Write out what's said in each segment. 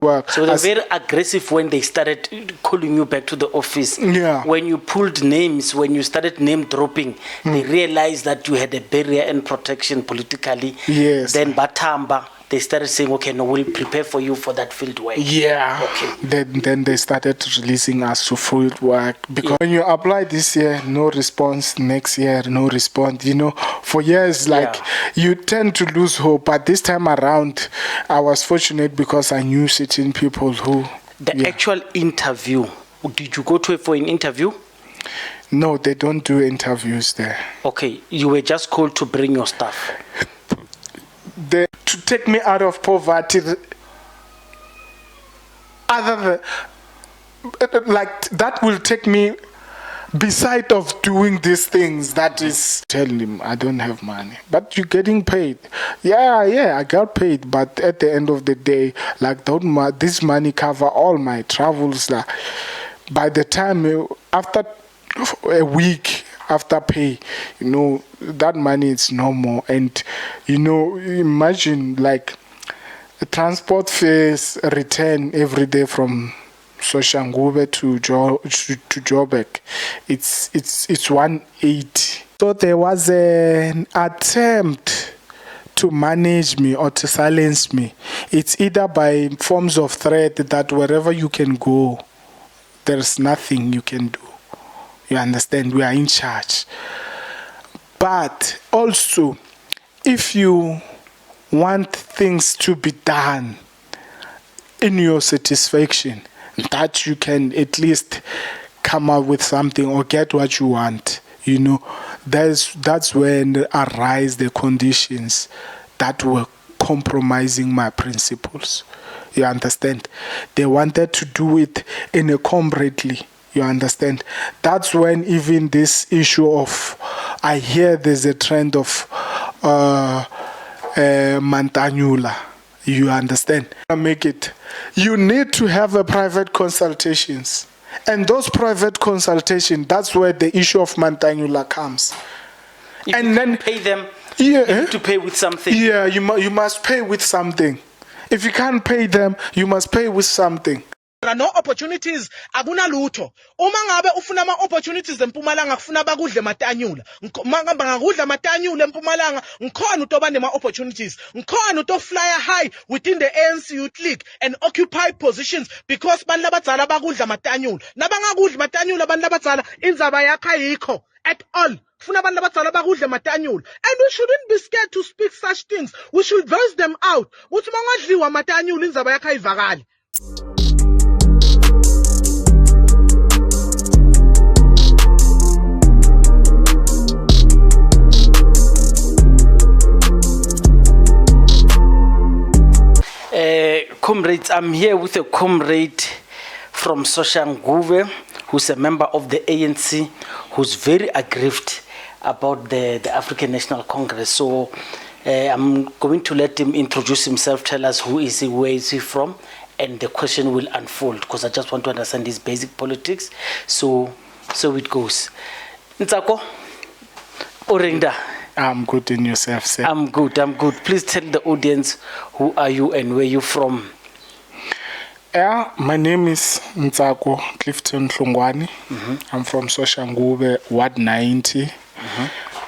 work. So they're very aggressive when they started calling you back to the office. Yeah. When you pulled names, when you started name dropping, they realized that you had a barrier and protection politically. Yes. Then Batamba, they started saying, okay, no, we'll prepare for you for that field work. Yeah. Okay. Then they started releasing us to field work, because when you apply this year, no response. Next year, no response. For years, you tend to lose hope. But this time around, I was fortunate because I knew certain people who. The actual interview. Did you go for an interview? No, they don't do interviews there. Okay, you were just called to bring your stuff. To take me out of poverty, other than, that will take me beside of doing these things. That is telling him I don't have money, but you're getting paid. Yeah, I got paid, but at the end of the day, this money cover all my travels. By the time after a week after pay, that money is no more. And imagine the transport fares return every day from Soshanguve to Joburg. It's 180. So there was an attempt to manage me or to silence me. It's either by forms of threat that wherever you can go, there's nothing you can do. You understand? We are in charge. But also, if you want things to be done in your satisfaction, that you can at least come up with something or get what you want, that's when arise the conditions that were compromising my principles. You understand? They wanted to do it in a comradely. You understand? That's when even this issue of, I hear there's a trend of Mantanyula. You understand? Make it. You need to have a private consultations. And those private consultations, that's where the issue of Mantanyula comes. And then pay them. Yeah. You need to pay with something. Yeah, you must pay with something. If you can't pay them, you must pay with something. No opportunities akuna lutho. Uma ngabe ufuna ama opportunities eMpumalanga kufuna bakudle matanyula. Ngamba ngakudla matanyula eMpumalanga, ngikhona utoba nema opportunities. Ngikhona uto flyer high within the ANC Youth League and occupy positions because bantu labadzala bakudla matanyula. Nabangakudli matanyula bantu labadzala indzaba yakho ayikho at all. Funa bantu labadzala bakudle matanyula. And we shouldn't be scared to speak such things. We should voice them out. Uthi mangadliwa matanyula indzaba yakho ayivakali. Comrades, I'm here with a comrade from Soshanguve, who's a member of the ANC, who's very aggrieved about the African National Congress. So I'm going to let him introduce himself, tell us who is he, where is he from, and the question will unfold, because I just want to understand his basic politics. So it goes. Ntsako, Orinda. I'm good, in yourself, sir. I'm good. Please tell the audience who are you and where you from. Yeah, my name is Ntsako Hlungwane. I'm from Soshanguve, Ward 90.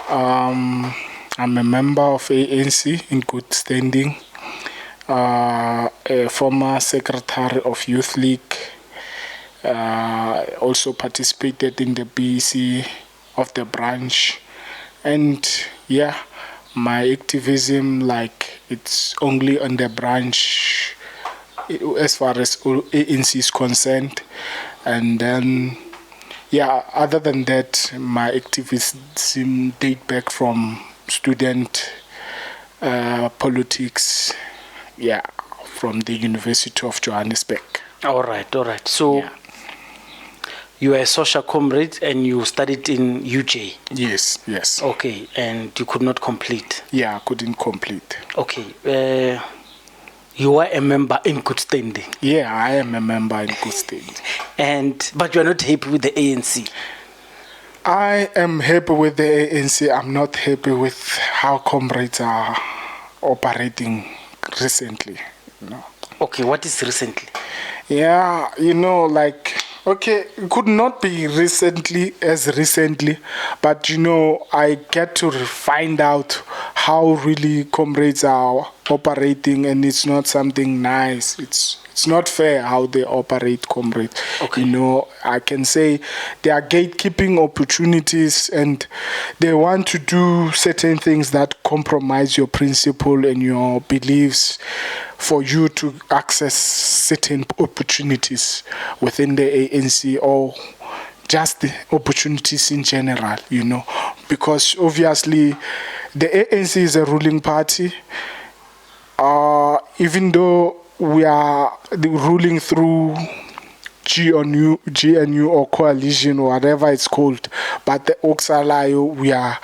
I'm a member of ANC in good standing. A former secretary of Youth League. Also participated in the BEC of the branch. And yeah, my activism, it's only on the branch as far as ANC is concerned. And then, yeah, other than that, my activism date back from student politics, yeah, from the University of Johannesburg. All right. So, yeah. You are a social comrade and you studied in UJ? Yes. Okay, and you could not complete? Yeah, I couldn't complete. Okay, you are a member in good standing? Yeah, I am a member in good standing. But you are not happy with the ANC? I am happy with the ANC. I'm not happy with how comrades are operating recently. Okay, what is recently? Yeah, okay, it could not be recently, but I get to find out how really comrades are operating, and it's not something nice. It's not fair how they operate, comrades. Okay. I can say they are gatekeeping opportunities, and they want to do certain things that compromise your principle and your beliefs for you to access certain opportunities within the ANC, or just the opportunities in general, because obviously the ANC is a ruling party. Even though we are ruling through GNU or coalition or whatever it's called, but the Oxalayo, we are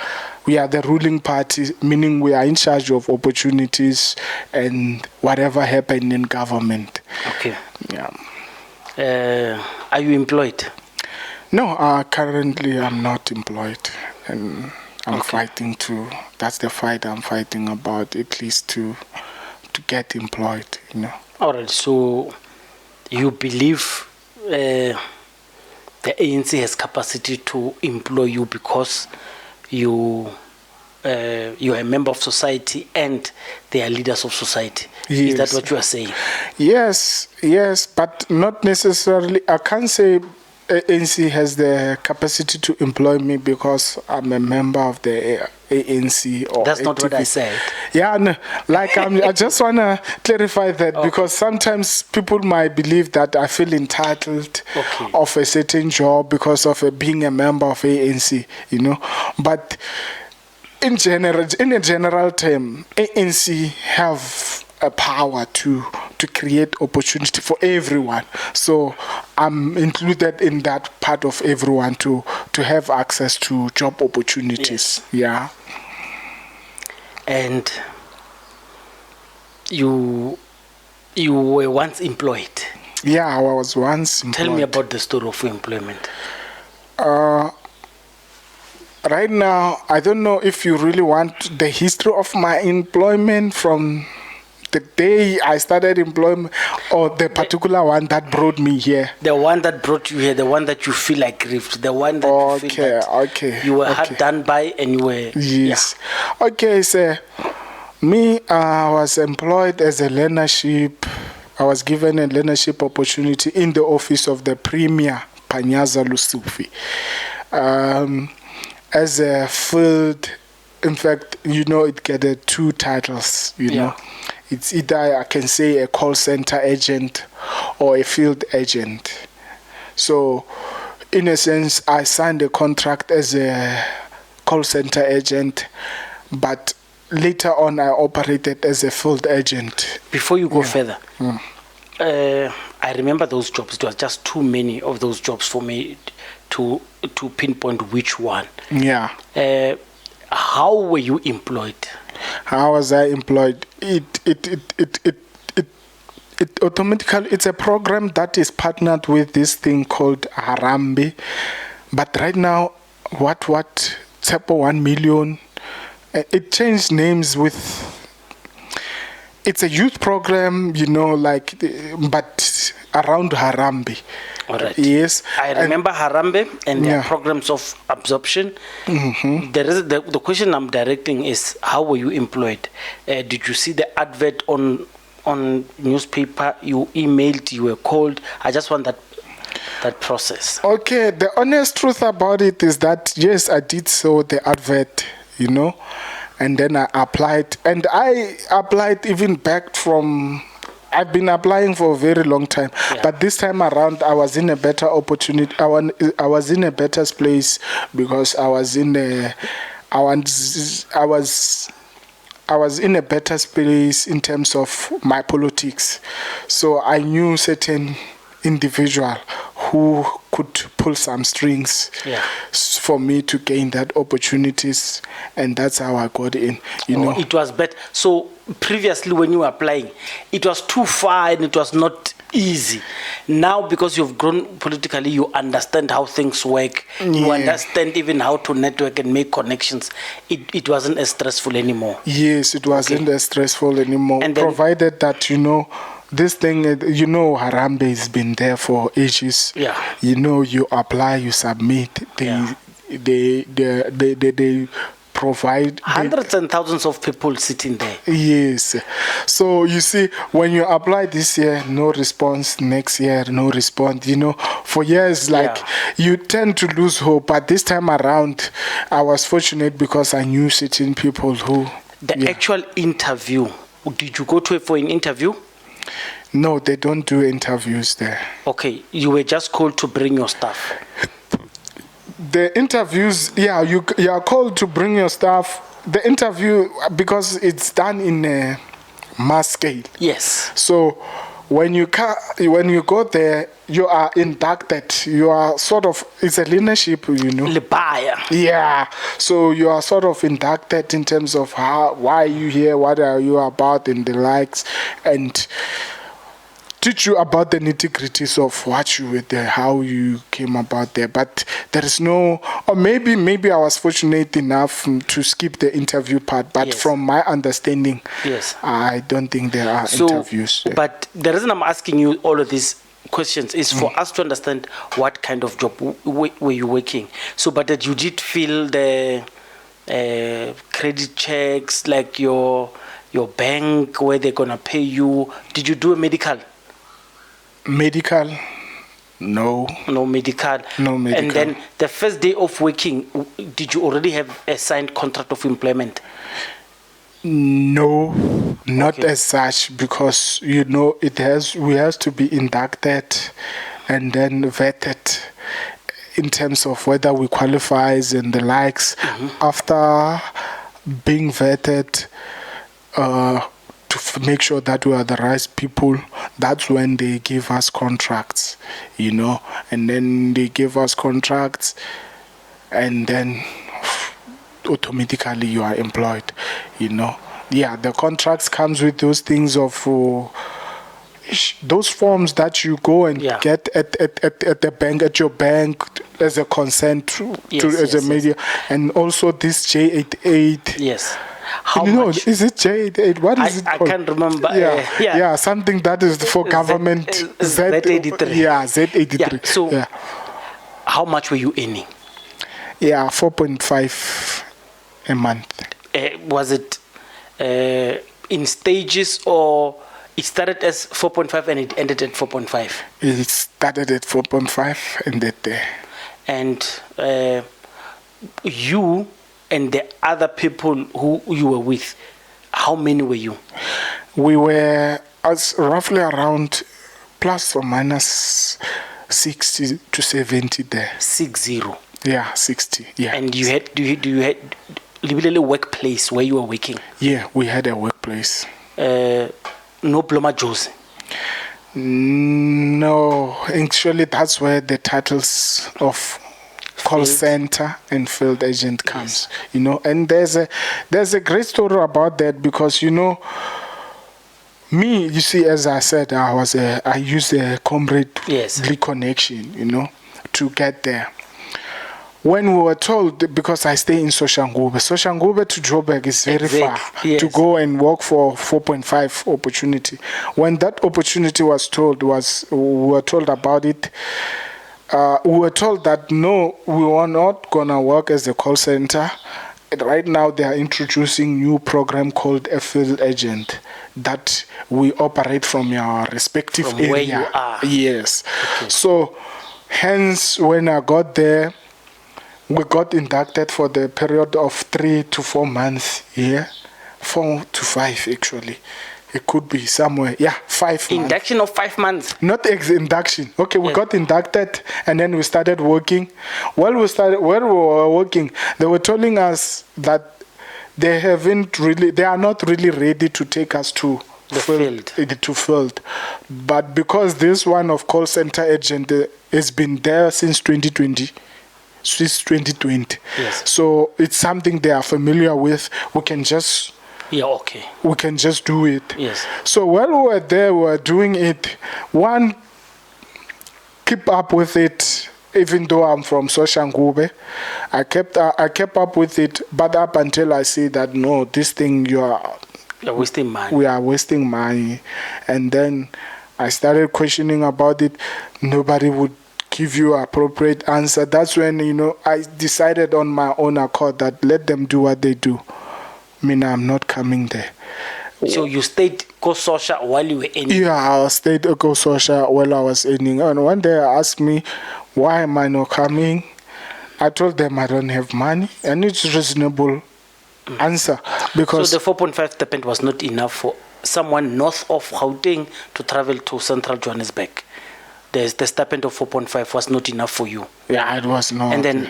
the ruling party, meaning we are in charge of opportunities and whatever happened in government. Okay. Yeah. Are you employed? No, currently I'm not employed, and I'm fighting to. That's the fight I'm fighting about, at least to get employed. All right. So you believe the ANC has capacity to employ you because you're a member of society and they are leaders of society. Yes. Is that what you are saying? Yes, but not necessarily. I can't say ANC has the capacity to employ me because I'm a member of the ANC. Or That's not what I activist. said. Yeah, no, I just want to clarify that, because sometimes people might believe that I feel entitled of a certain job because of being a member of ANC, But in a general term, ANC have a power to create opportunity for everyone. So I'm included in that part of everyone to have access to job opportunities. Yes. Yeah. And you were once employed. Yeah, I was once employed. Tell me about the story of employment. Right now, I don't know if you really want the history of my employment from the day I started employment, or the particular one that brought me here. The one that brought you here, the one that you feel aggrieved, the one that you feel that you were hard done by, and you were... Yes. Yeah. Okay, so me, I was employed as a learnership. I was given a learnership opportunity in the office of the Premier, Panyaza Lusufi. As a field, in fact, it get 2 titles, know. It's either, I can say, a call center agent or a field agent. So, in a sense, I signed a contract as a call center agent, but later on I operated as a field agent. Before you go further, I remember those jobs. It was just too many of those jobs for me to pinpoint which one. Yeah. How were you employed? How was I employed? It automatically, it's a program that is partnered with this thing called Harambe. But right now, what Tsepo 1 million, it changed names with... It's a youth program, but around Harambe. All right. Yes. I remember Harambe and their programs of absorption. Mm-hmm. There is the question I'm directing is, how were you employed? Did you see the advert on newspaper? You emailed, you were called? I just want that process. Okay, the honest truth about it is that, yes, I did saw the advert, and then I applied. And I applied even back from... I've been applying for a very long time, but this time around I was in a better opportunity. I was in a better place because I was in a better space in terms of my politics. So I knew certain individual who could pull some strings for me to gain that opportunities, and that's how I got in. It was better. So previously, when you were applying, it was too far and it was not easy. Now, because you've grown politically, you understand how things work. You understand even how to network and make connections. It wasn't as stressful anymore. Yes, it wasn't as stressful anymore. And then, provided that this thing, you know, Harambe has been there for ages. Yeah. You know, you apply, you submit. Yeah. They provide Hundreds and thousands of people sitting there. Yes. So you see, when you apply this year, no response. Next year, no response. You know, for years, like you tend to lose hope. But this time around, I was fortunate because I knew certain people who. The actual interview. Did you go for an interview? No, they don't do interviews there. Okay, you were just called to bring your stuff. The interviews, you are called to bring your stuff. The interview, because it's done in a mass scale. Yes. So when you go there, you are inducted. You are sort of, it's a leadership, you know. Libaya. Yeah. So you are sort of inducted in terms of why are you here, what are you about, and the likes, and teach you about the nitty-gritties of what you were there, how you came about there. But there is no, or maybe I was fortunate enough to skip the interview part. But from my understanding, I don't think there are interviews. But the reason I'm asking you all of these questions is for us to understand what kind of job were you working. So, but that you did feel the credit checks, like your bank, where they're gonna pay you. Did you do a medical? Medical? No. No medical. No medical. And then the first day of working, did you already have a signed contract of employment? No, not as such, because you know we have to be inducted and then vetted in terms of whether we qualifies and the likes. After being vetted, to make sure that we are the right people, that's when they give us contracts, you know, and then they give us contracts, and then automatically you are employed, you know. Yeah, the contracts comes with those things of those forms that you go and get at the bank, at your bank, as a consent as a media, and also this J88. Yes. How much? Is it J88? What is it called? I can't remember. Yeah, something that is for government. Z83. Yeah, Z83. Yeah. So, how much were you earning? Yeah, 4.5 a month. Was it in stages, or it started as 4.5 and it ended at 4.5? It started at 4.5 and ended there. And you and the other people who you were with, how many were you? We were roughly around plus or minus 60 to 70 there. 60. Yeah, 60. Yeah. And you had literally a workplace where you were working? Yeah, we had a workplace. No plumber Jose? No, actually that's where the titles of call center and field agent comes, you know. And there's a great story about that, because you know, me, you see, as I said, I used a comradely connection, you know, to get there. When we were told, because I stay in Soshanguve to Joburg is very far to go and work for 4.5 opportunity. When that opportunity was told, we were told about it. We were told that no, we were not gonna work as a call center. Right now, they are introducing new program called a field agent that we operate from your respective area. Where you are. Yes. Okay. So, hence, when I got there, we got inducted for the period of 3 to 4 months. 4 to 5 actually. It could be somewhere. 5 Induction months. of 5 months? Not induction. Okay, we got inducted and then we started working. While we were working, they were telling us that they are not really ready to take us to the field. But because this one of call center agent has been there since 2020. Yes. So it's something they are familiar with. We can just we can just do it. Yes. So while we were there, we were doing it. One, keep up with it. Even though I'm from Soshanguve, I kept up with it. But up until I see that no, this thing You're wasting money. We are wasting money. And then I started questioning about it. Nobody would give you appropriate answer. That's when, I decided on my own accord that let them do what they do. I'm not coming there. So you stayed Kososha while you were in? Yeah, I stayed Kososha while I was earning. And one day I asked me, why am I not coming? I told them I don't have money. And it's a reasonable answer. Because so the 4.5 stipend was not enough for someone north of Gauteng to travel to central Johannesburg. The stipend of 4.5 was not enough for you. Yeah, it was not. And then,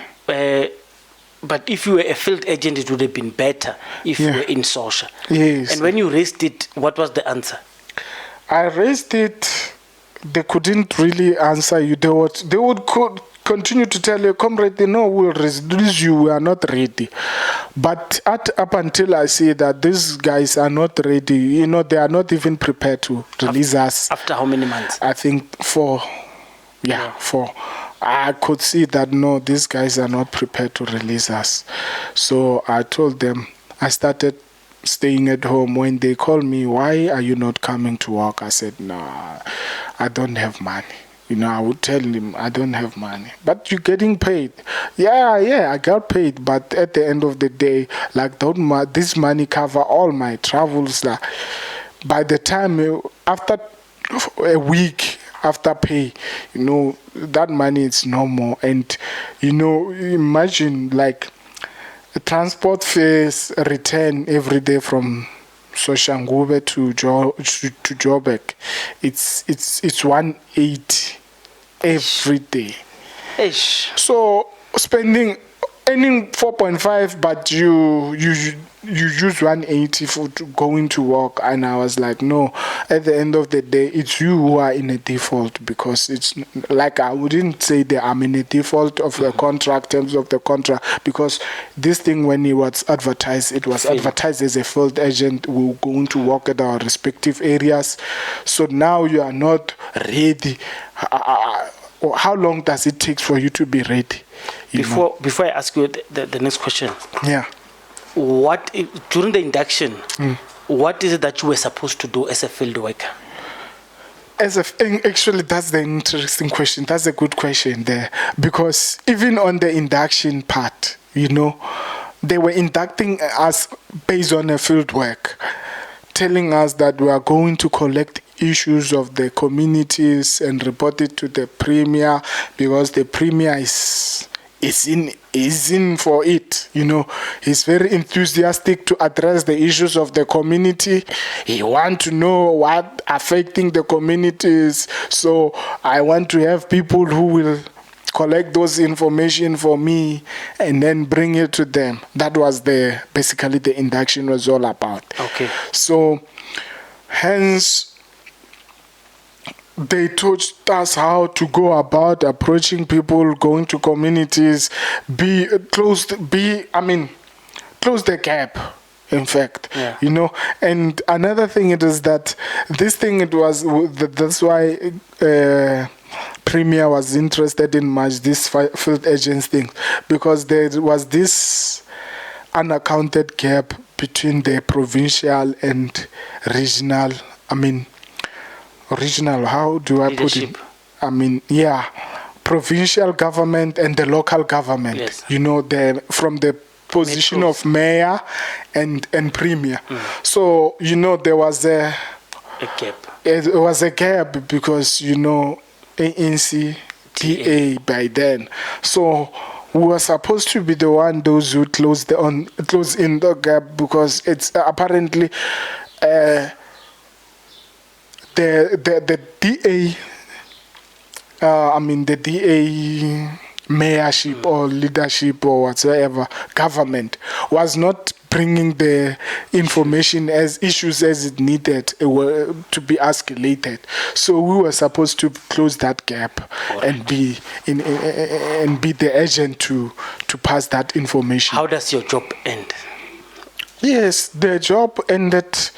but if you were a field agent, it would have been better if you were in Sosha. Yes. And when you raised it, what was the answer? I raised it. They couldn't really answer you. They would continue to tell you, comrade, we'll release you. We are not ready. But up until I see that these guys are not ready, they are not even prepared to release us. After how many months? I think 4. Yeah, 4. I could see that, no, these guys are not prepared to release us. So I told them, I started staying at home. When they called me, why are you not coming to work? I said, no, I don't have money. I would tell him, I don't have money. But you're getting paid. Yeah, I got paid. But at the end of the day, this money cover all my travels. By the time, after a week, after pay, that money is no more. And, imagine transport fares return every day from Soshanguve to Joburg. It's 180 every day. Ish. So earning 4.5, but you use 180 for going to work. And I was like, no, at the end of the day, it's you who are in a default, because it's like, I wouldn't say that I'm in a default of the contract, terms of the contract, because this thing, when it was advertised, it was advertised as a field agent. We're going to work at our respective areas. So now you are not ready. How long does it take for you to be ready? Before I ask you the next question. Yeah. During the induction, what is it that you were supposed to do as a field worker? Actually, that's the interesting question. That's a good question there. Because even on the induction part, they were inducting us based on a field work, telling us that we are going to collect issues of the communities and report it to the premier, because the premier is in for it. He's very enthusiastic to address the issues of the community. He wants to know what affecting the communities. So I want to have people who will collect those information for me and then bring it to them. That was basically the induction was all about. Okay. So hence, they taught us how to go about approaching people, going to communities, close the gap, in fact. Yeah. And another thing it is that this thing, that's why Premier was interested in much this field agents thing, because there was this unaccounted gap between the provincial and regional, how do I leadership. put it? Provincial government and the local government. Yes. From the position Metros. of mayor and premier. So, there was a gap. It was a gap because, ANC, TA by then. So we were supposed to be those who close in the gap, because it's apparently the DA, the DA mayorship or leadership or whatsoever government was not bringing the information as issues as it needed to be escalated. So we were supposed to close that gap and be the agent to pass that information. How does your job end? Yes, the job ended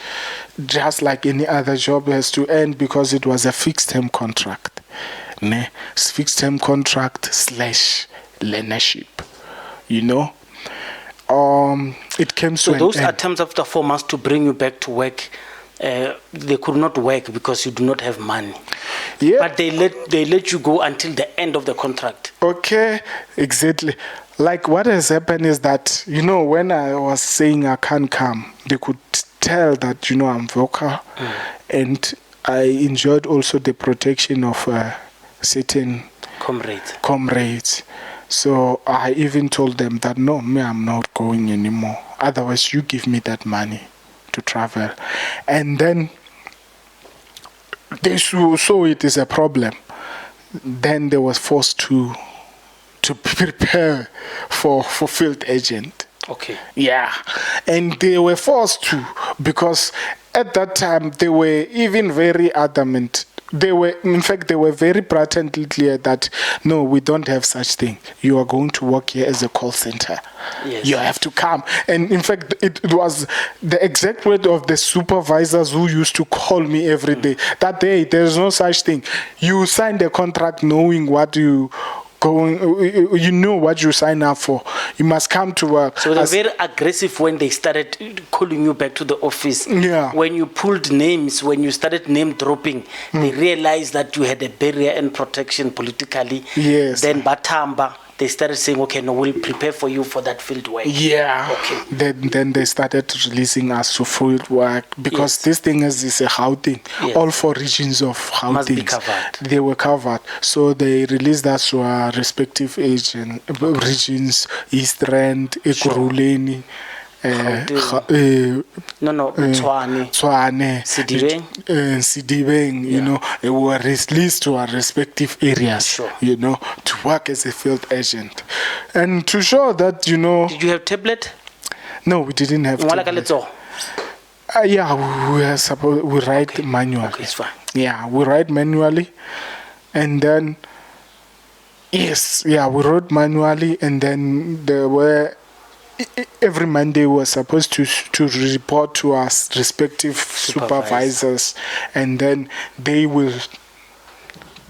just like any other job has to end, because it was a fixed-term contract. Fixed-term contract / learnership. it came to So an those end. attempts after 4 months to bring you back to work, they could not work because you do not have money. Yeah. But they let you go until the end of the contract. Okay, exactly. Like what has happened is that, when I was saying I can't come, they could tell that, I'm vocal. And I enjoyed also the protection of certain comrades. So I even told them that, no, I'm not going anymore. Otherwise, you give me that money to travel. And then they saw it is a problem. Then they was forced to prepare for field agent. Okay. Yeah. And they were forced to, because at that time they were even very adamant. They were very blatantly clear that, no, we don't have such thing. You are going to work here as a call center. Yes. You have to come. And in fact, it was the exact word of the supervisors who used to call me every day. That day, there's no such thing. You sign the contract knowing what you know what you sign up for. You must come to work. So they're very aggressive when they started calling you back to the office. Yeah. When you pulled names, when you started name dropping, they realized that you had a barrier and protection politically. Yes. Then Batamba, they started saying, okay, no, we'll prepare for you for that field work. Yeah. Okay. Then they started releasing us to field work, because this thing is a Gauteng. Yes. All 4 regions of Gauteng. Must be covered. They were covered. So they released us to our respective regions, East Rand, Ekurhuleni, Tshwane, Sidibeng, we were released to our respective areas, to work as a field agent. And to show that, Did you have tablet? No, we didn't have tablet. Yeah, we write manually. Okay, it's fine. Yeah, we write manually. And then, we wrote manually, and then there were every Monday we were supposed to report to our respective supervisors, and then they will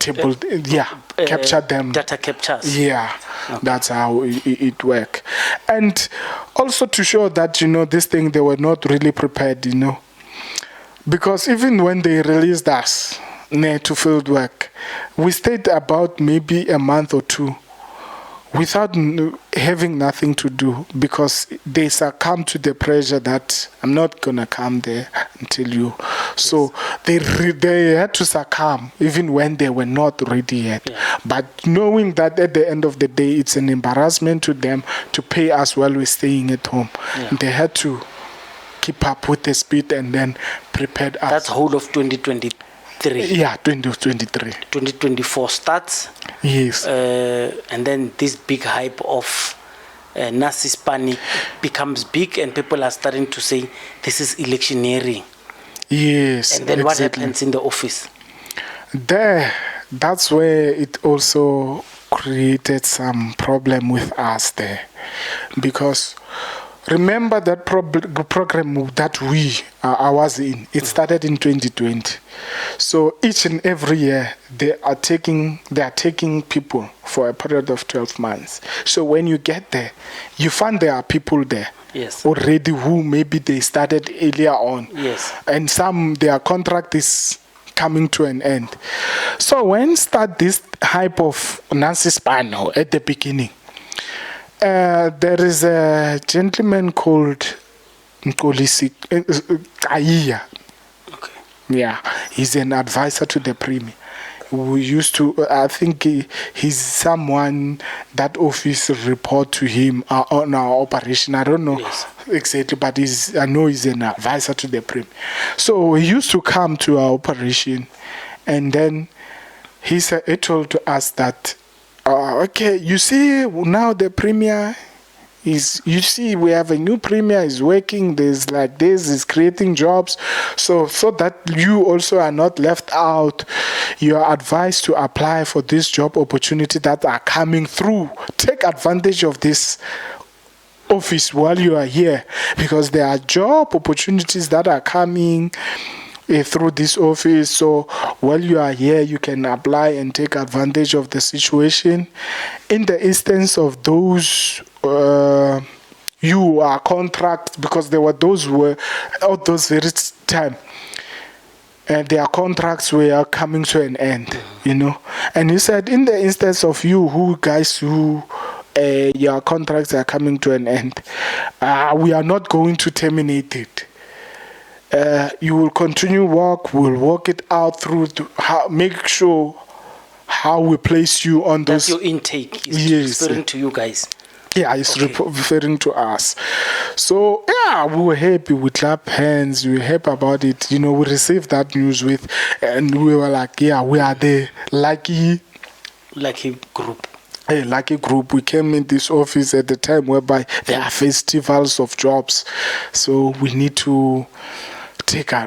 capture them. Data captures. Yeah, okay. That's how it worked. And also to show that, this thing, they were not really prepared, because even when they released us to field work, we stayed about maybe a month or 2 without having nothing to do, because they succumbed to the pressure that I'm not gonna come there until you. So they had to succumb even when they were not ready yet. Yeah. But knowing that at the end of the day, it's an embarrassment to them to pay us while we're staying at home. Yeah. They had to keep up with the speed and then prepared us. That's whole of 2023. Yeah, 2023. 2024 starts. Yes. And then this big hype of Nasi Ispani becomes big, and people are starting to say this is electioneering. Yes. And then what happens in the office? That's where it also created some problem with us there, because remember that program that I was in, it started in 2020. So each and every year they are taking people for a period of 12 months. So when you get there, you find there are people there. Yes. Already who maybe they started earlier on. Yes. And some, their contract is coming to an end. So when start this hype of Nasi Ispani at the beginning, there is a gentleman called Nkolisi Kaiya. Okay. Yeah, he's an advisor to the Premier. We used to, I think he's someone that office report to him on our operation. I don't know exactly, but I know he's an advisor to the Premier. So he used to come to our operation, and then he told us that, okay, you see now the Premier is, you see we have a new Premier is working, there's like this, is creating jobs, so that you also are not left out, you are advised to apply for this job opportunity that are coming through. Take advantage of this office while you are here, because there are job opportunities that are coming through this office. So while you are here, you can apply and take advantage of the situation. In the instance of those you are contract, because there were those who were at those very time, and their contracts were coming to an end, you know. And he said, in the instance of you who your contracts are coming to an end, we are not going to terminate it. You will continue work. We'll work it out through to make sure how we place you on those. That's your intake. Is Yes. referring to you guys. Yeah, it's Okay. referring to us. So, yeah, we were happy. We clapped hands. We were happy about it. You know, we received that news and we were like, yeah, we are the lucky group. a lucky group. We came in this office at the time whereby there are festivals of jobs. So we need to take take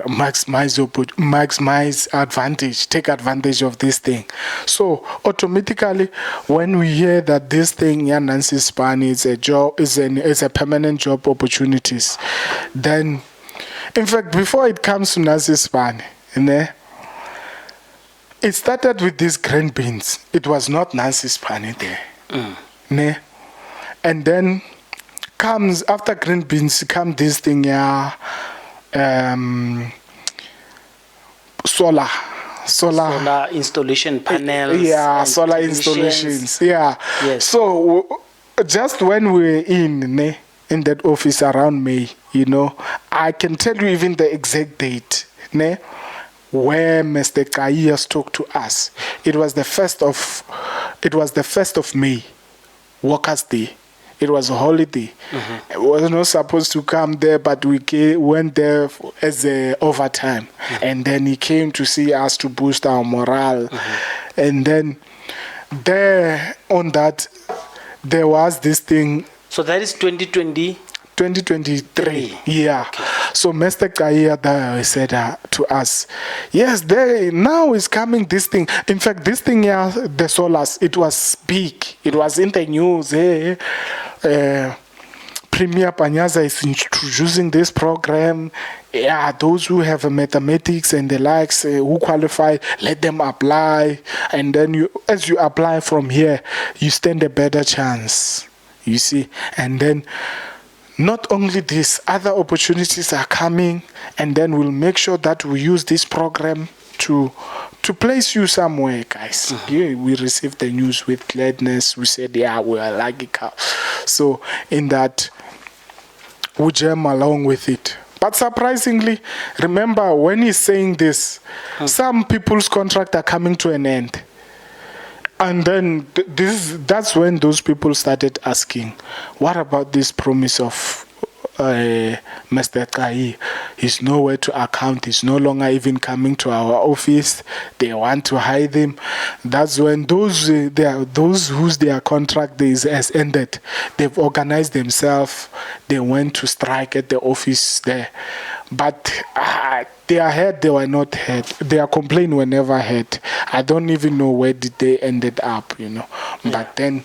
advantage of this thing. So automatically, when we hear that this thing, Nasi Ispani, is a permanent job opportunities, then, in fact, before it comes to Nasi Ispani, it started with these green beans. It was not Nasi Ispani there. And then comes, after green beans, come this thing, solar installation panels. Yeah, solar technicians. installations. Yeah. Yes. So just when we were in that office around May, you know, I can tell you even the exact date, where Mr. Kaias talked to us. It was the 1st of May, Workers' Day. It was a holiday. I was not supposed to come there, but we went there as a overtime. And then he came to see us to boost our morale. And then there on that, there was this thing. So that is 2020. 2023, yeah. Okay. So Mr. Kaya said to us, yes, there now is coming this thing. In fact, this thing here, the solars, it was big. It was in the news. Premier Panyaza is introducing this program. Yeah, those who have mathematics and the likes, who qualify, let them apply. And then as you apply from here, you stand a better chance. You see, and then not only this, other opportunities are coming, and then we'll make sure that we use this program to place you somewhere, guys. Yeah, we received the news with gladness. We said, yeah, we are lucky. So in that, we jam along with it. But surprisingly, remember, when he's saying this, some people's contract are coming to an end. And then that's when those people started asking, what about this promise of Mr. Kai? He's nowhere to account. He's no longer even coming to our office. They want to hide him. That's when those whose their contract has ended, they've organized themselves. They went to strike at the office there. But they are heard, they were not heard. Their complaint were never heard. I don't even know where did they ended up, you know. Yeah. But then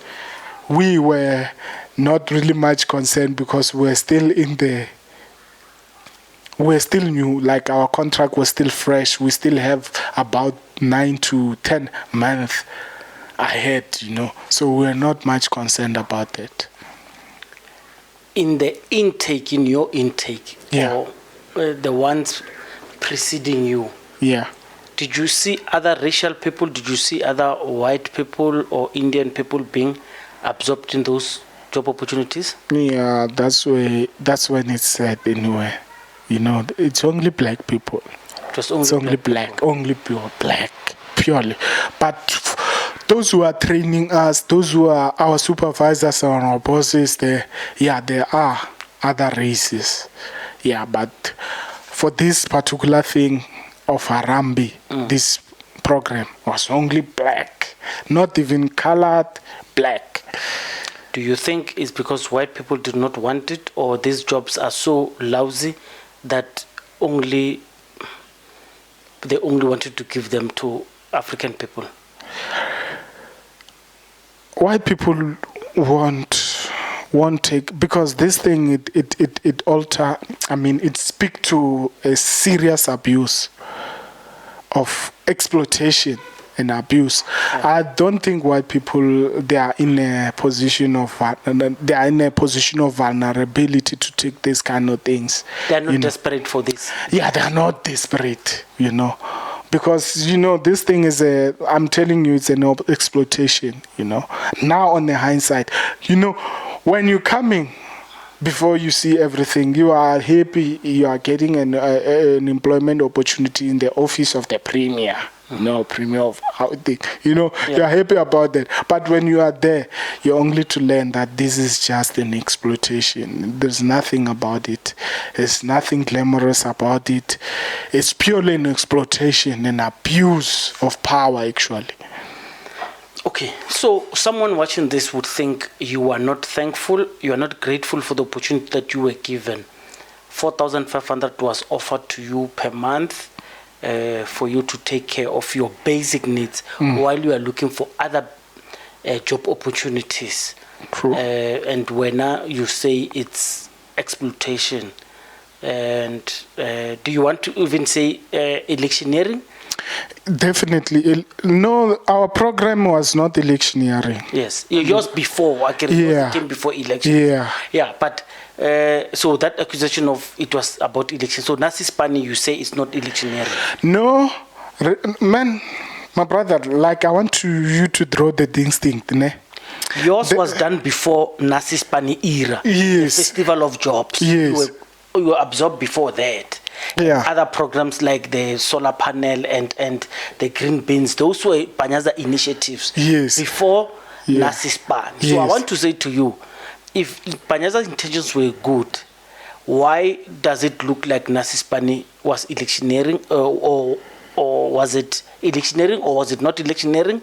we were not really much concerned because we're still new, like our contract was still fresh. We still have about 9 to 10 months ahead, you know. So we're not much concerned about it. In your intake, yeah. Or the ones preceding you, yeah. Did you see other racial people? Did you see other white people or Indian people being absorbed in those job opportunities? Yeah, that's when it's said anyway. You know, it's only black people. Just only black, only pure black, purely. But those who are training us, those who are our supervisors or our bosses, there are other races. Yeah, but for this particular thing of Harambee, this program was only black, not even colored, black. Do you think it's because white people did not want it, or these jobs are so lousy that they only wanted to give them to African people? White people won't take, because this thing it speaks to a serious abuse of exploitation and abuse. I don't think white people, they are in a position of vulnerability to take these kind of things. They're not you know. desperate for this. Yeah, they're not desperate, because this thing is I'm telling you, it's an exploitation. Now on the hindsight, when you're coming, before you see everything, you are happy you are getting an employment opportunity in the office of the premier. Premier of how they, you're happy about that. But when you are there, you're only to learn that this is just an exploitation. There's nothing about it. There's nothing glamorous about it. It's purely an exploitation and abuse of power, actually. Okay, so someone watching this would think you are not thankful, you are not grateful for the opportunity that you were given. 4,500 was offered to you per month for you to take care of your basic needs while you are looking for other job opportunities. True. And when you say it's exploitation, and do you want to even say electioneering? Definitely. No, our program was not electioneering. Yes, yours before, I can Yeah. came before election. Yeah. But so that accusation of it was about election. So Nasi Ispani, you say it's not electioneering. No, man, my brother, like I want you to draw the distinct, ne? Yours was done before Nasi Ispani era. Yes. The Festival of Jobs. Yes. You were absorbed before that. Yeah. Other programs like the solar panel and the green beans, those were Panyaza initiatives. Yes. Before Yeah. Nasi Ispani. So Yes. I want to say to you, if Panyaza's intentions were good, why does it look like Nasi Ispani was electioneering, or was it electioneering, or was it not electioneering?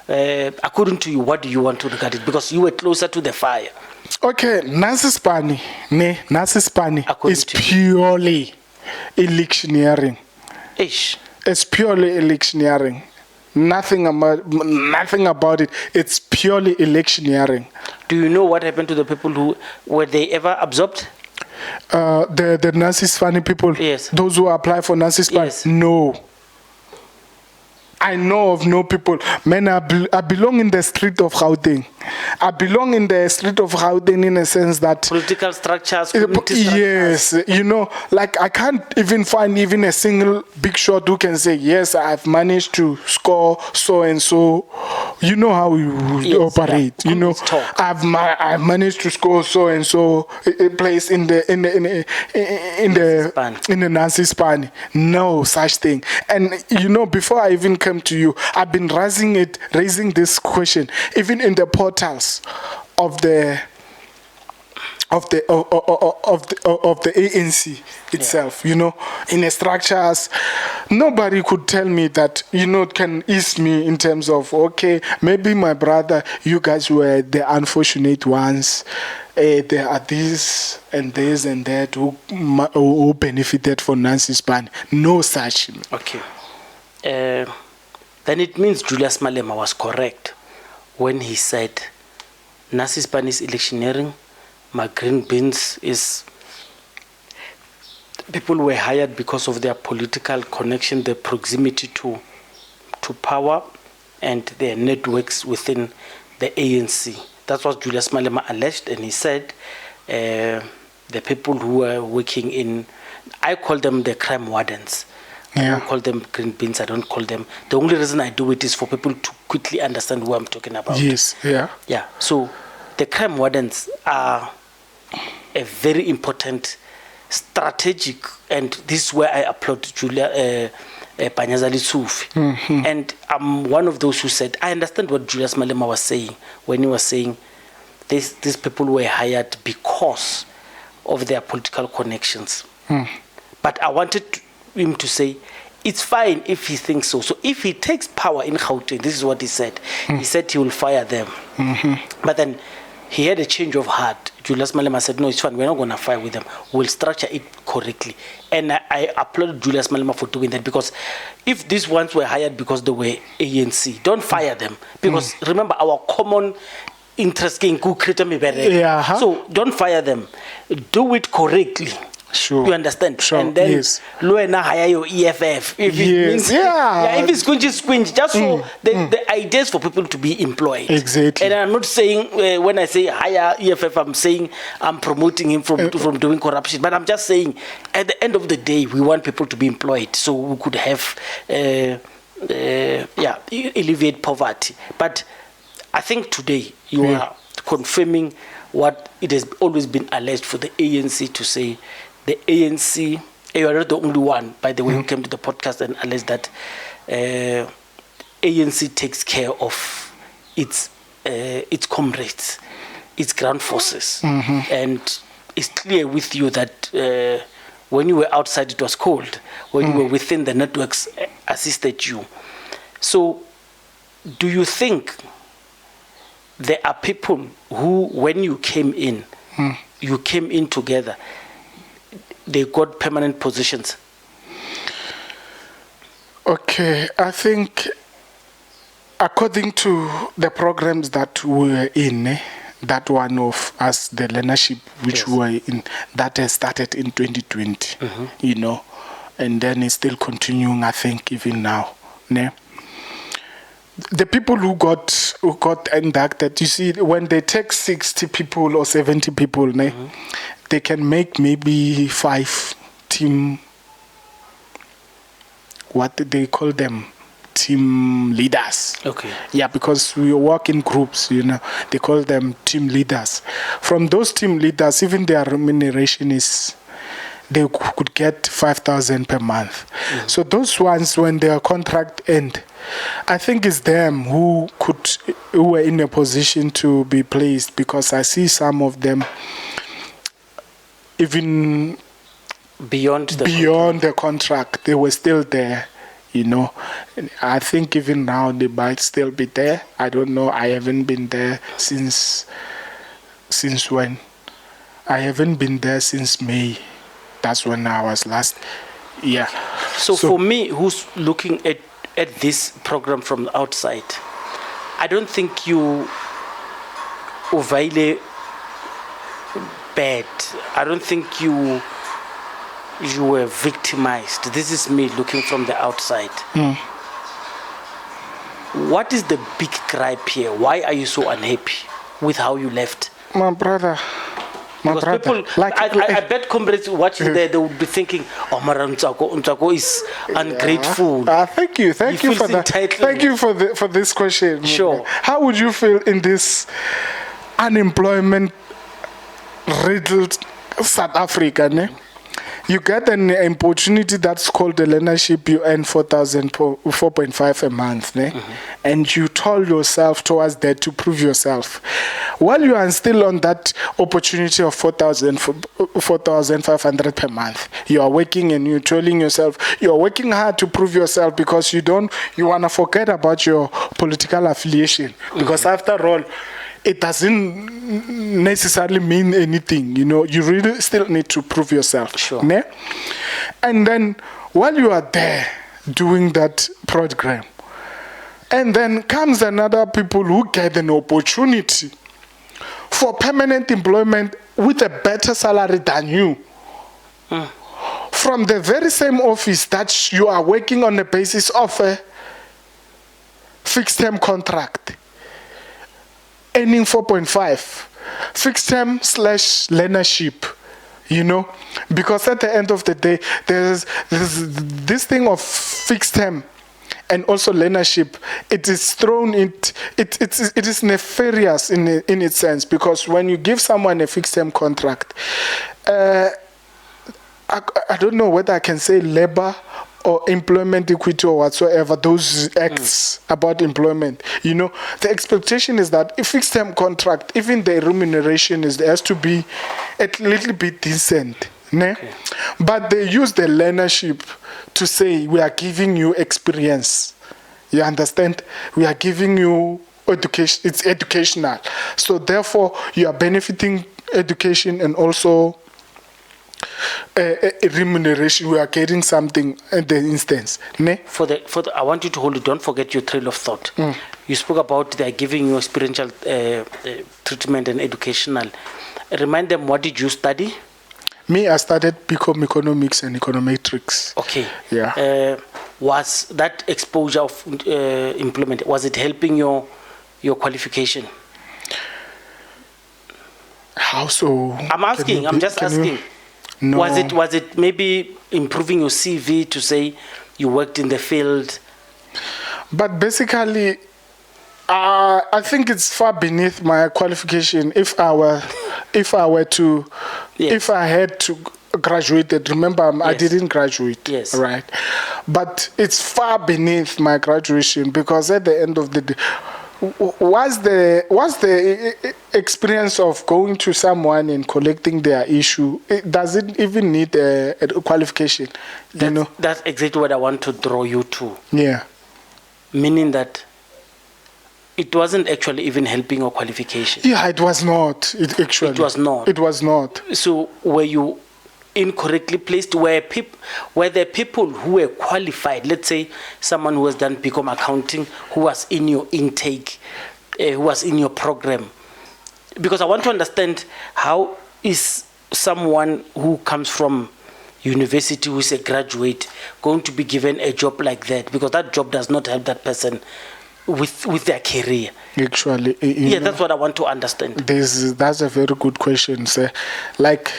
According to you, what do you want to regard it? Because you were closer to the fire. Okay, Nasi Ispani According is to you. purely electioneering. Ish. It's purely electioneering. Nothing about it. It's purely electioneering. Do you know what happened to the people who were they ever absorbed? The Nasi Ispani people. Yes. Those who apply for Nasi Ispani. Yes. No. I know of no people. Man, I belong in the street of Gauteng. I belong in the street of Gauteng in a sense that Political structures, community structures. yes, like I can't even find even a single big shot who can say, yes, I've managed to score so and so. You know how we Yes, operate. yeah. Talk. I've managed to score so and so a place in the Nasi Ispani. No such thing. And before I even came to you, I've been raising this question even in the portals of the ANC itself. In the structures, nobody could tell me that can ease me in terms of, okay, maybe my brother, you guys were the unfortunate ones. There are this and this and that who benefited from Nasi Ispani. No such. Okay. Then it means Julius Malema was correct when he said Nasi Ispani is electioneering, my green beans is people were hired because of their political connection, their proximity to power, and their networks within the ANC. That's what Julius Malema alleged, and he said the people who were working in, I call them the crime wardens. I Yeah. don't call them green beans. I don't call them. The only reason I do it is for people to quickly understand who I'm talking about. Yes, yeah. Yeah. So the crime wardens are a very important strategic, and this is where I applaud Julia Panyazali Sufi. And I'm one of those who said, I understand what Julius Malema was saying when he was saying these people were hired because of their political connections. But I wanted him to say, it's fine if he thinks so. So if he takes power in Gauteng, this is what he said. He said he will fire them. But then he had a change of heart. Julius Malema said, no, it's fine. We're not going to fight with them. We'll structure it correctly. And I applaud Julius Malema for doing that, because if these ones were hired because they were ANC, don't fire them. Because remember, our common interest in create me better. Yeah, huh? So don't fire them. Do it correctly. Sure. You understand? Sure. And then Yes. Luena hire your EFF. If it Yes. means, Yeah. if it's squinch, just so the idea is for people to be employed. Exactly. And I'm not saying when I say hire EFF, I'm saying I'm promoting him from doing corruption. But I'm just saying at the end of the day, we want people to be employed so we could have alleviate poverty. But I think today you are confirming what it has always been alleged for the ANC to say. The ANC, you are not the only one, by the way, who came to the podcast and alleged that ANC takes care of its comrades, its ground forces. And it's clear with you that when you were outside it was cold. When you were within, the networks assisted you. So do you think there are people who, when you came in, you came in together, they got permanent positions? Okay, I think according to the programs that we were in, that one of us, the leadership which we were in, that has started in 2020, you know, and then it's still continuing, I think, even now. Ne? The people who got inducted, you see, when they take 60 people or 70 people, ne, they can make maybe 5 team, what they call them, team leaders. Okay. Yeah, because we work in groups, you know, they call them team leaders. From those team leaders, even their remuneration is, they could get 5,000 per month. So those ones, when their contract end, I think it's them who were in a position to be placed, because I see some of them even beyond the contract, they were still there, you know. I think even now they might still be there. I don't know. I haven't been there since when? I haven't been there since May. That's when I was last. Yeah. So for me, who's looking at this program from the outside, I don't think you Uvaile bad. I don't think you were victimized. This is me looking from the outside. What is the big gripe here? Why are you so unhappy with how you left? My brother. Because people, I bet comrades watching there, they would be thinking, oh, Ntsako is ungrateful. Thank you for that. Thank you for this question. Sure. How would you feel in this unemployment-riddled South Africa? Ne? You get an opportunity that's called the learnership. You earn 4.5 a month, ne? And you told yourself towards that to prove yourself. While you are still on that opportunity of 4,500 per month, you are working and you're telling yourself you are working hard to prove yourself, because you wanna forget about your political affiliation, because after all, it doesn't necessarily mean anything, you know. You really still need to prove yourself. Sure. Ne? And then while you are there doing that program, and then comes another people who get an opportunity for permanent employment with a better salary than you. From the very same office that you are working on the basis of a fixed term contract, earning 4.5, fixed term / learnership, you know, because at the end of the day, there's this thing of fixed term and also learnership. It is thrown it is nefarious in its sense, because when you give someone a fixed term contract, I don't know whether I can say labor or employment equity or whatsoever, those acts about employment, you know, the expectation is that a fixed term contract, even the remuneration has to be a little bit decent. Ne? Okay. But they use the learnership to say, we are giving you experience. You understand? We are giving you education. It's educational. So therefore, you are benefiting education and also a remuneration. We are getting something in the instance. Ne? For the I want you to hold it. Don't forget your trail of thought. You spoke about they are giving you experiential treatment and educational. Remind them, what did you study? Me, I started BCom Economics and Econometrics. Okay. Yeah. Was that exposure of employment, was it helping your qualification? How so? I'm asking, I'm just asking. No. Was it maybe improving your CV to say you worked in the field? But basically, I think it's far beneath my qualification. If I had to graduate, remember I Yes. didn't graduate. Yes. Right. But it's far beneath my graduation, because at the end of the day, was the experience of going to someone and collecting their issue, does it even need a qualification? That's exactly what I want to draw you to. Yeah. Meaning that it wasn't actually even helping your qualification. Yeah, it was not. It was not. It was not. So were you incorrectly placed? Were there people who were qualified? Let's say someone who has done BCom accounting, who was in your intake, who was in your program. Because I want to understand, how is someone who comes from university, who is a graduate, going to be given a job like that? Because that job does not help that person with their career. Actually, yeah, that's what I want to understand. That's a very good question, sir. Like,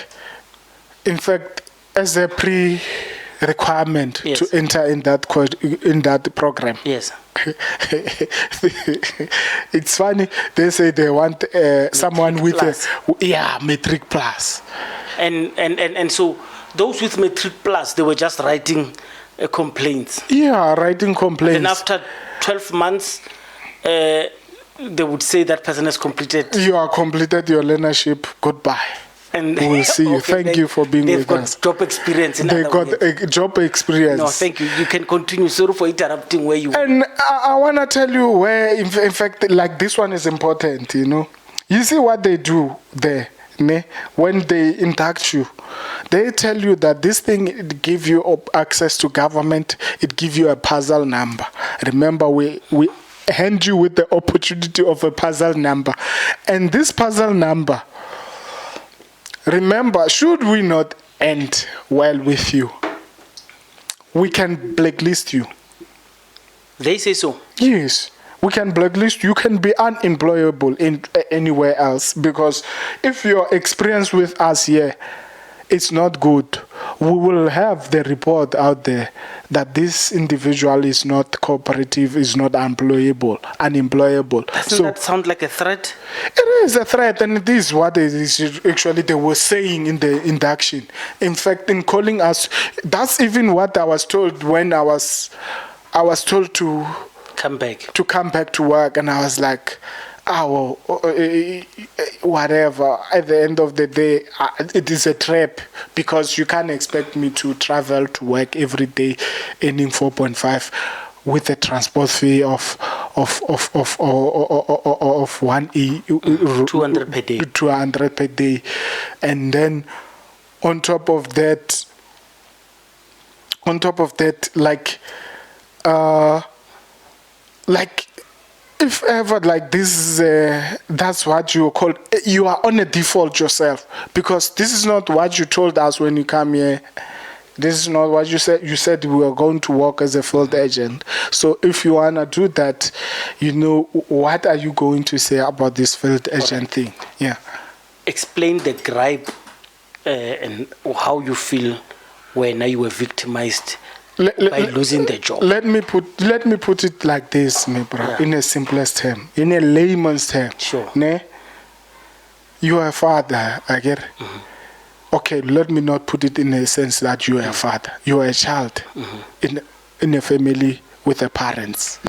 in fact, as a pre-requirement Yes. to enter in that program. Yes. It's funny. They say they want someone with plus. Matric plus. And so those with Matric plus, they were just writing complaints. Yeah, writing complaints. And after 12 months, they would say that person has completed. You have completed your learnership. Goodbye. And we'll see you. okay, Thank you for being with us. They've got job experience. They got a job experience. No, thank you. You can continue. Sorry for interrupting where you. And I want to tell you where, in fact, like this one is important. You see what they do there. When they induct you, they tell you that this thing, it give you access to government, it give you a puzzle number. Remember, we hand you with the opportunity of a puzzle number. And this puzzle number, remember, should we not end well with you, we can blacklist you. They say so. Yes. We can blacklist. You can be unemployable in anywhere else, because if your experience with us here is not good, we will have the report out there that this individual is not cooperative, is not unemployable. Doesn't that sound like a threat? It is a threat, and it is what it is actually they were saying in the induction. In fact, in calling us, that's even what I was told when I was told to come back to work, and I was like, whatever. At the end of the day, it is a trap, because you can't expect me to travel to work every day earning 4.5 with a transport fee of 200 per day. 200 per day, and then on top of that, like, if ever, like, this is that's what you call, you are on a default yourself, because this is not what you told us when you come here. This is not what you said. You said we were going to work as a field agent. So if you want to do that, what are you going to say about this field agent thing? Yeah. Explain the gripe and how you feel when you were victimized by losing the job. Let me put it like this, my brother, in a simplest term, in a layman's term. Sure. You are a father, I get it. Mm-hmm. Okay, let me not put it in a sense that you are a father. You are a child in a family with the parents.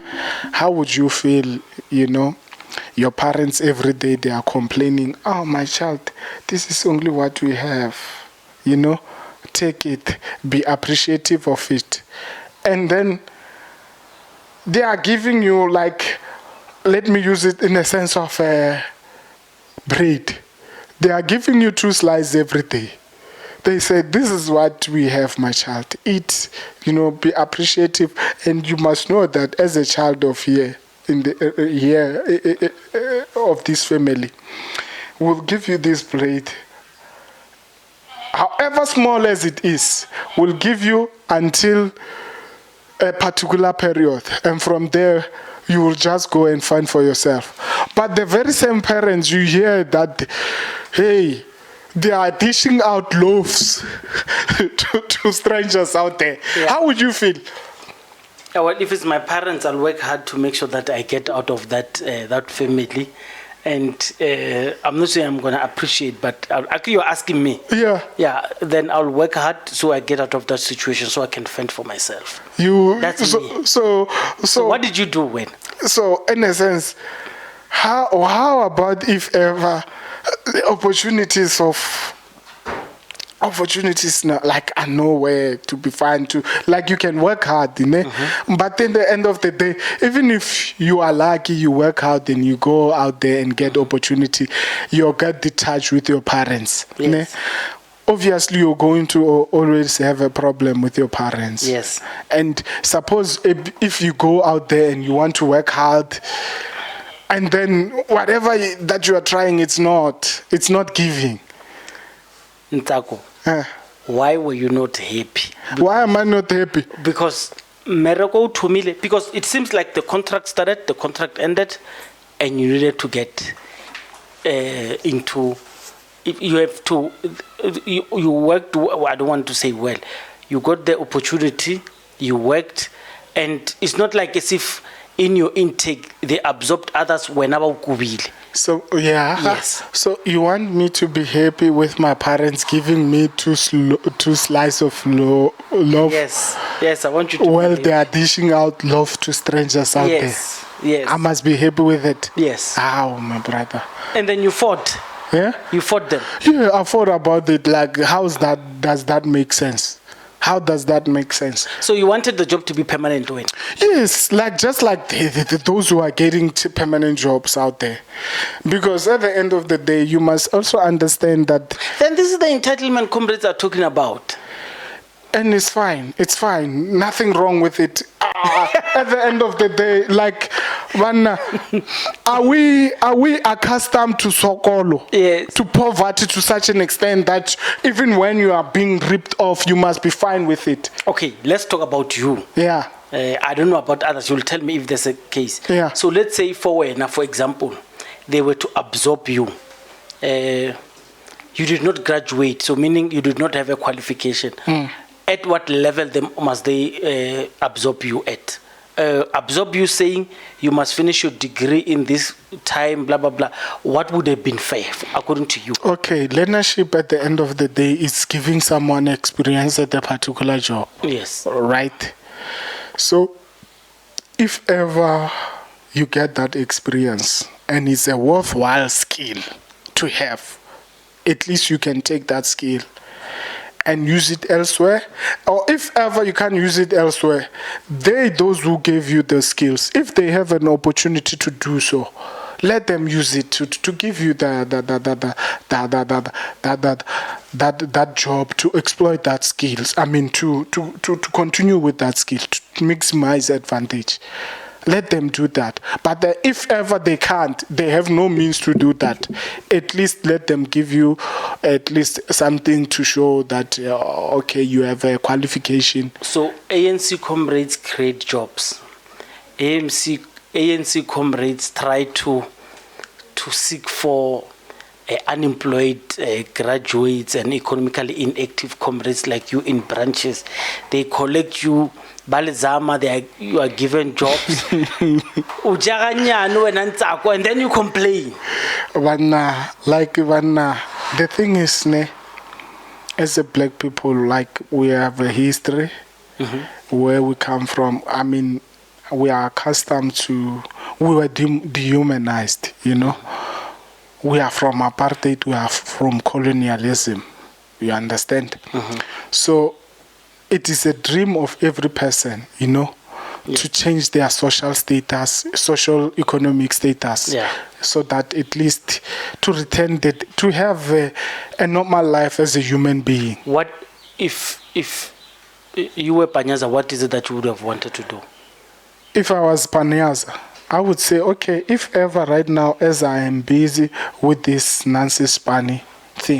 How would you feel, your parents every day, they are complaining, oh, my child, this is only what we have, take it, be appreciative of it. And then they are giving you, like, let me use it in a sense of bread. They are giving you 2 slices every day. They say, this is what we have, my child. Eat, be appreciative. And you must know that as a child of here, of this family, we'll give you this bread. however small as it is, will give you until a particular period, and from there you will just go and find for yourself. But the very same parents, you hear that, hey, they are dishing out loaves to strangers out there. Yeah. How would you feel? Well, if it's my parents, I'll work hard to make sure that I get out of that family. And I'm not saying I'm going to appreciate, but actually you're asking me. Yeah. Yeah, then I'll work hard so I get out of that situation so I can fend for myself. That's me. So What did you do when? So in a sense, how about if ever the opportunities now, like, are nowhere to be found, to, like, you can work hard, you know? But in the end of the day, even if you are lucky, you work hard and you go out there and get opportunity, you get detached with your parents. Yes. Ne? Obviously, you're going to always have a problem with your parents. Yes. And suppose if you go out there and you want to work hard, and then whatever that you are trying, it's not giving. Ntsako, why were you not happy? Why am I not happy? Because because it seems like the contract started, the contract ended, and you needed to get into. You have to. You worked. I don't want to say well. You got the opportunity. You worked, and it's not like as if in your intake they absorbed others whenever kubile. So yeah. Yes. So you want me to be happy with my parents giving me two slices of love? Yes. Yes, I want you to. Well, they are dishing out love to strangers out there. Yes. Yes. I must be happy with it. Yes. Oh, my brother. And then you fought. Yeah. You fought them. Yeah, I thought about it. Like, does that make sense? How does that make sense? So you wanted the job to be permanent when? Yes, just like those who are getting permanent jobs out there. Because at the end of the day, you must also understand that... Then this is the entitlement comrades are talking about. And it's fine. It's fine. Nothing wrong with it. At the end of the day, like, are we accustomed to sokolo? Yes. To poverty to such an extent that even when you are being ripped off, you must be fine with it? Okay, let's talk about you. Yeah. I don't know about others. You'll tell me if there's a case. Yeah. So let's say for example, they were to absorb you. You did not graduate, so meaning you did not have a qualification. At what level must they absorb you at? Absorb you saying you must finish your degree in this time, blah, blah, blah. What would have been fair, according to you? Okay, learnership at the end of the day is giving someone experience at a particular job. Yes. Right? So, if ever you get that experience and it's a worthwhile skill to have, at least you can take that skill and use it elsewhere. Or if ever you can't use it elsewhere, those who gave you the skills, if they have an opportunity to do so, let them use it to give you that job, to exploit that skills. I mean, to continue with that skill, to maximize advantage. Let them do that. But if ever they can't, they have no means to do that, at least let them give you at least something to show that, okay, you have a qualification. So ANC comrades create jobs. ANC comrades try to seek for unemployed graduates and economically inactive comrades like you in branches. They collect you, you are given jobs. And then you complain. The thing is, as a black people, like, we have a history where we come from. I mean, we are accustomed to, we were dehumanized, you know. We are from apartheid, we are from colonialism, you understand? So it is a dream of every person, you know, to change their social status, social economic status, so that at least to return that, to have a normal life as a human being. What if you were Panyaza, what is it that you would have wanted to do? If I was Panyaza, I would say, okay, if ever right now, as I am busy with this Nasi Ispani thing,